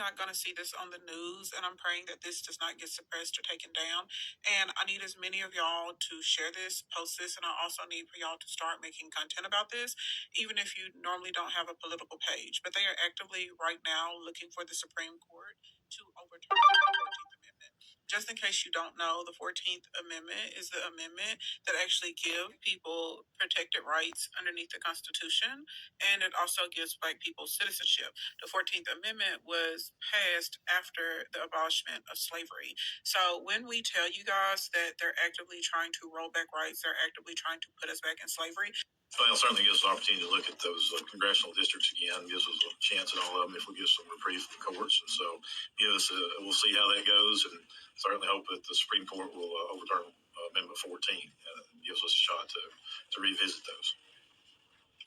not going to see this on the news, and I'm praying that this does not get suppressed or taken down. And I need as many of y'all to share this, post this, and I also need for y'all to start making content about this, even if you normally don't have a political page. But they are actively right now looking for the Supreme Court to overturn the 14th Amendment. Just in case you don't know, the 14th Amendment is the amendment that actually gives people protected rights underneath the Constitution, and it also gives Black people citizenship. The 14th Amendment was passed after the abolishment of slavery. So when we tell you guys that they're actively trying to roll back rights, they're actively trying to put us back in slavery. Well, it certainly gives us an opportunity to look at those congressional districts again. Gives us a chance at all of them if we get some reprieve from the courts. And so, we'll see how that goes, and certainly hope that the Supreme Court will overturn Amendment 14. Gives us a shot to revisit those.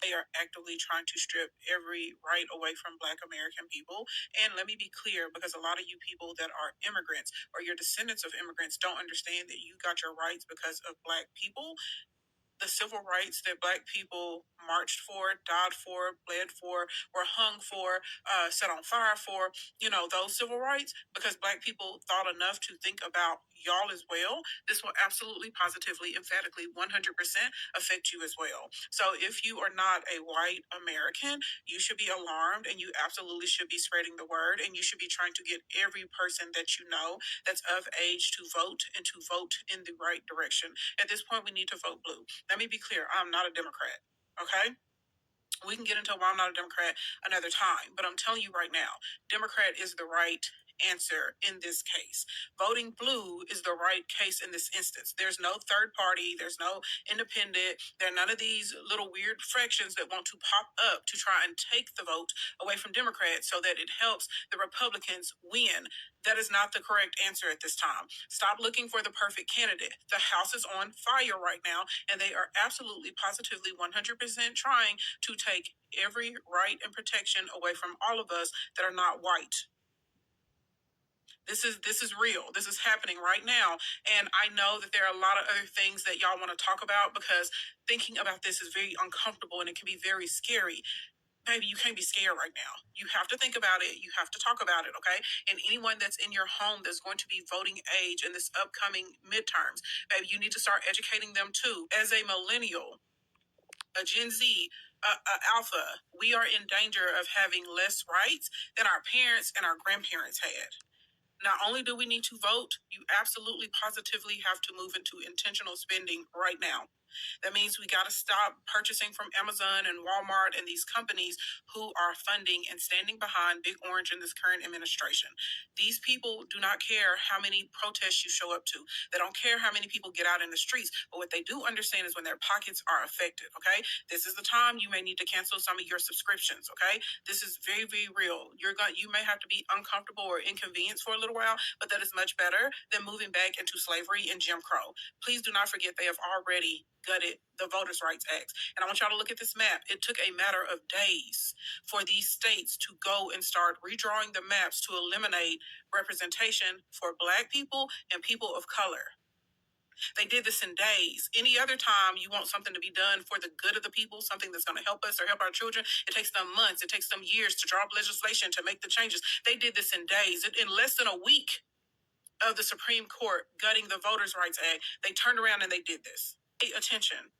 They are actively trying to strip every right away from Black American people. And let me be clear, because a lot of you people that are immigrants or your descendants of immigrants don't understand that you got your rights because of Black people. The civil rights that Black people marched for, died for, bled for, were hung for, set on fire for, those civil rights, because Black people thought enough to think about y'all as well, this will absolutely, positively, emphatically, 100% affect you as well. So if you are not a white American, you should be alarmed, and you absolutely should be spreading the word, and you should be trying to get every person that you know that's of age to vote, and to vote in the right direction. At this point, we need to vote blue. Let me be clear, I'm not a Democrat, okay? We can get into why I'm not a Democrat another time, but I'm telling you right now, Democrat is the right answer in this case. Voting blue is the right case in this instance. There's no third party. There's no independent. There are none of these little weird fractions that want to pop up to try and take the vote away from Democrats so that it helps the Republicans win. That is not the correct answer at this time. Stop looking for the perfect candidate. The House is on fire right now, and they are absolutely, positively, 100% trying to take every right and protection away from all of us that are not white. This is real. This is happening right now. And I know that there are a lot of other things that y'all want to talk about, because thinking about this is very uncomfortable and it can be very scary. Baby, you can't be scared right now. You have to think about it. You have to talk about it, okay? And anyone that's in your home that's going to be voting age in this upcoming midterms, baby, you need to start educating them too. As a millennial, a Gen Z, Alpha, we are in danger of having less rights than our parents and our grandparents had. Not only do we need to vote, you absolutely, positively have to move into intentional spending right now. That means we got to stop purchasing from Amazon and Walmart and these companies who are funding and standing behind Big Orange in this current administration. These people do not care how many protests you show up to. They don't care how many people get out in the streets. But what they do understand is when their pockets are affected, okay? This is the time you may need to cancel some of your subscriptions, okay? This is very, very real. You may have to be uncomfortable or inconvenienced for a little while, but that is much better than moving back into slavery and Jim Crow. Please do not forget they have already gutted the Voters' Rights Act. And I want y'all to look at this map. It took a matter of days for these states to go and start redrawing the maps to eliminate representation for Black people and people of color. They did this in days. Any other time you want something to be done for the good of the people, something that's going to help us or help our children, it takes them months, it takes them years to draw up legislation to make the changes. They did this in days. In less than a week of the Supreme Court gutting the Voters' Rights Act, they turned around and they did this. Pay attention.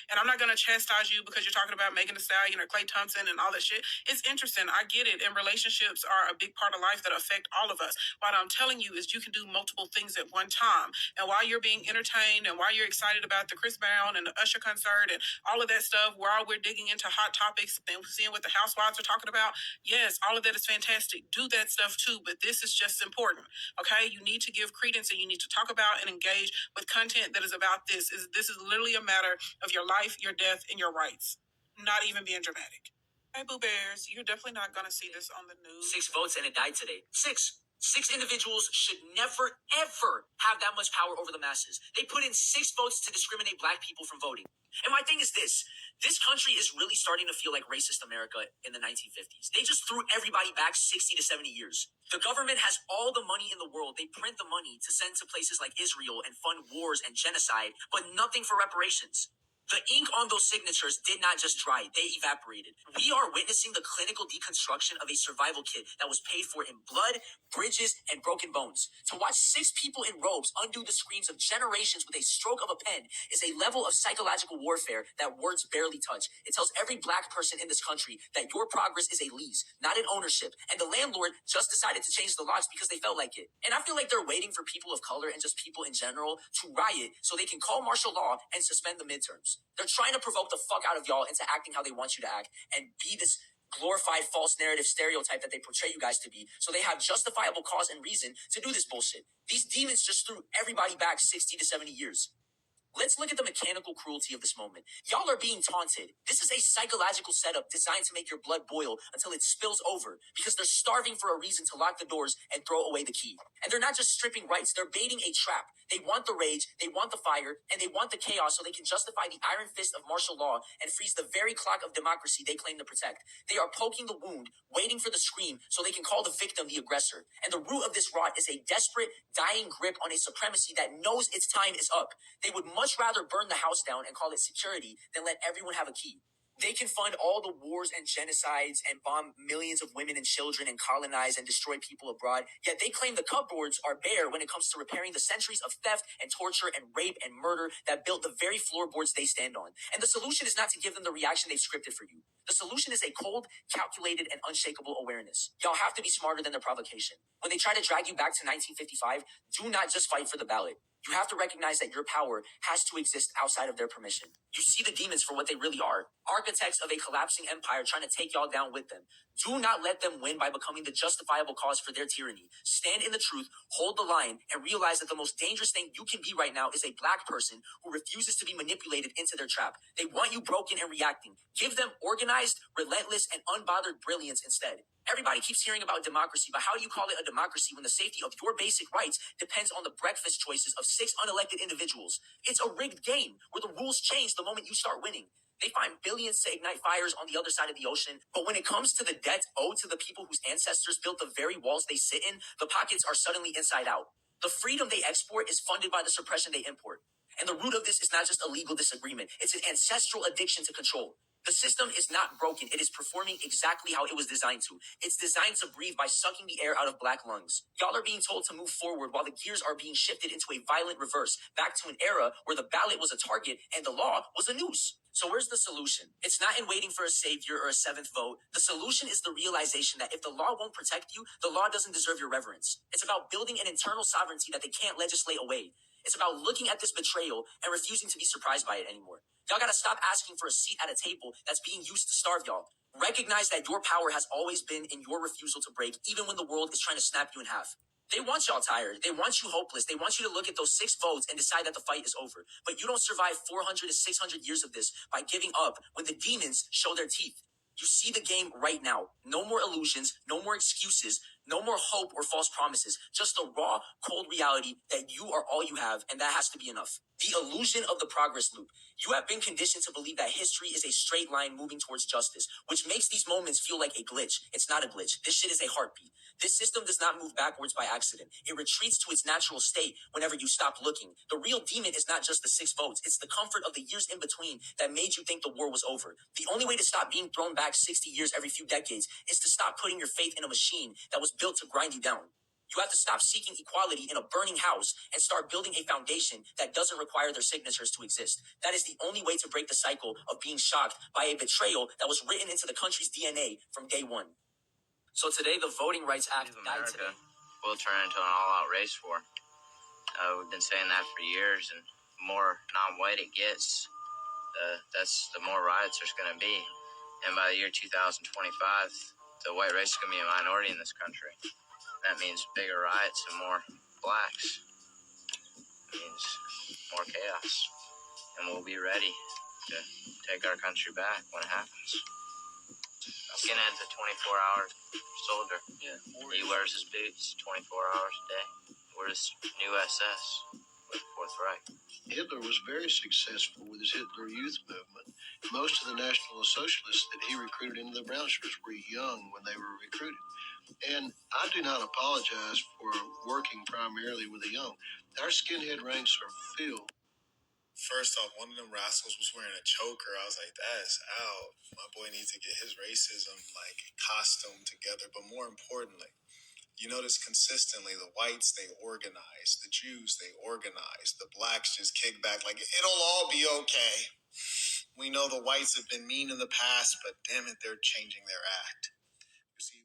And I'm not going to chastise you because you're talking about Megan Thee Stallion or Klay Thompson and all that shit. It's interesting. I get it. And relationships are a big part of life that affect all of us. What I'm telling you is you can do multiple things at one time. And while you're being entertained and while you're excited about the Chris Brown and the Usher concert and all of that stuff, while we're digging into hot topics and seeing what the housewives are talking about, yes, all of that is fantastic. Do that stuff too. But this is just important. Okay? You need to give credence and you need to talk about and engage with content that is about this. This is literally a matter of your life, your death, and your rights. Not even being dramatic. Hey, Boo Bears, you're definitely not going to see this on the news. 6 votes and it died today. Six individuals should never, ever have that much power over the masses. They put in 6 votes to discriminate Black people from voting. And my thing is this country is really starting to feel like racist America in the 1950s. They just threw everybody back 60 to 70 years. The government has all the money in the world. They print the money to send to places like Israel and fund wars and genocide, but nothing for reparations. The ink on those signatures did not just dry, they evaporated. We are witnessing the clinical deconstruction of a survival kit that was paid for in blood, bridges, and broken bones. To watch 6 people in robes undo the screams of generations with a stroke of a pen is a level of psychological warfare that words barely touch. It tells every black person in this country that your progress is a lease, not an ownership, and the landlord just decided to change the locks because they felt like it. And I feel like they're waiting for people of color and just people in general to riot so they can call martial law and suspend the midterms. They're trying to provoke the fuck out of y'all into acting how they want you to act and be this glorified false narrative stereotype that they portray you guys to be, so they have justifiable cause and reason to do this bullshit. These demons just threw everybody back 60 to 70 years. Let's look at the mechanical cruelty of this moment. Y'all are being taunted. This is a psychological setup designed to make your blood boil until it spills over because they're starving for a reason to lock the doors and throw away the key. And they're not just stripping rights, they're baiting a trap. They want the rage, they want the fire, and they want the chaos so they can justify the iron fist of martial law and freeze the very clock of democracy they claim to protect. They are poking the wound, waiting for the scream so they can call the victim the aggressor. And the root of this rot is a desperate, dying grip on a supremacy that knows its time is up. They would much rather burn the house down and call it security than let everyone have a key. They can fund all the wars and genocides and bomb millions of women and children and colonize and destroy people abroad, yet they claim the cupboards are bare when it comes to repairing the centuries of theft and torture and rape and murder that built the very floorboards they stand on. And the solution is not to give them the reaction they've scripted for you. The solution is a cold, calculated, and unshakable awareness. Y'all have to be smarter than their provocation. When they try to drag you back to 1955, do not just fight for the ballot. You have to recognize that your power has to exist outside of their permission. You see the demons for what they really are. Architects of a collapsing empire trying to take y'all down with them. Do not let them win by becoming the justifiable cause for their tyranny. Stand in the truth, hold the line, and realize that the most dangerous thing you can be right now is a black person who refuses to be manipulated into their trap. They want you broken and reacting. Give them organized, relentless, and unbothered brilliance instead. Everybody keeps hearing about democracy, but how do you call it a democracy when the safety of your basic rights depends on the breakfast choices of 6 unelected individuals? It's a rigged game where the rules change the moment you start winning. They find billions to ignite fires on the other side of the ocean, but when it comes to the debt owed to the people whose ancestors built the very walls they sit in, the pockets are suddenly inside out. The freedom they export is funded by the suppression they import. And the root of this is not just a legal disagreement, it's an ancestral addiction to control. The system is not broken. It is performing exactly how it was designed to. It's designed to breathe by sucking the air out of black lungs. Y'all are being told to move forward while the gears are being shifted into a violent reverse, back to an era where the ballot was a target and the law was a noose. So where's the solution? It's not in waiting for a savior or a 7th vote. The solution is the realization that if the law won't protect you, the law doesn't deserve your reverence. It's about building an internal sovereignty that they can't legislate away. It's about looking at this betrayal and refusing to be surprised by it anymore. Y'all gotta stop asking for a seat at a table that's being used to starve y'all. Recognize that your power has always been in your refusal to break, even when the world is trying to snap you in half. They want y'all tired. They want you hopeless. They want you to look at those 6 votes and decide that the fight is over. But you don't survive 400 to 600 years of this by giving up when the demons show their teeth. You see the game right now. No more illusions, no more excuses, no more hope or false promises. Just the raw, cold reality that you are all you have, and that has to be enough. The illusion of the progress loop. You have been conditioned to believe that history is a straight line moving towards justice, which makes these moments feel like a glitch. It's not a glitch. This shit is a heartbeat. This system does not move backwards by accident. It retreats to its natural state whenever you stop looking. The real demon is not just the 6 votes. It's the comfort of the years in between that made you think the war was over. The only way to stop being thrown back 60 years every few decades is to stop putting your faith in a machine that was built to grind you down. You have to stop seeking equality in a burning house and start building a foundation that doesn't require their signatures to exist. That is the only way to break the cycle of being shocked by a betrayal that was written into the country's DNA from day one. So today, the Voting Rights Act died today. Will turn into an all-out race war. We've been saying that for years, and the more non-white it gets, the more riots there's going to be. And by the year 2025, the white race is going to be a minority in this country. That means bigger riots and more blacks. It means more chaos. And we'll be ready to take our country back when it happens. Skinhead's a 24-hour soldier. Yeah. He wears his boots 24 hours a day. We're his new SS with the Fourth Reich. Hitler was very successful with his Hitler Youth movement. Most of the National Socialists that he recruited into the brown shirts were young when they were recruited. And I do not apologize for working primarily with the young. Our skinhead ranks are filled First off, one of them rascals was wearing a choker. I was like, that's out. My boy needs to get his racism costume together. But more importantly, you notice consistently the whites, they organize. The Jews, they organize. The blacks just kick back like, it'll all be okay. We know the whites have been mean in the past, but damn it, they're changing their act. You see,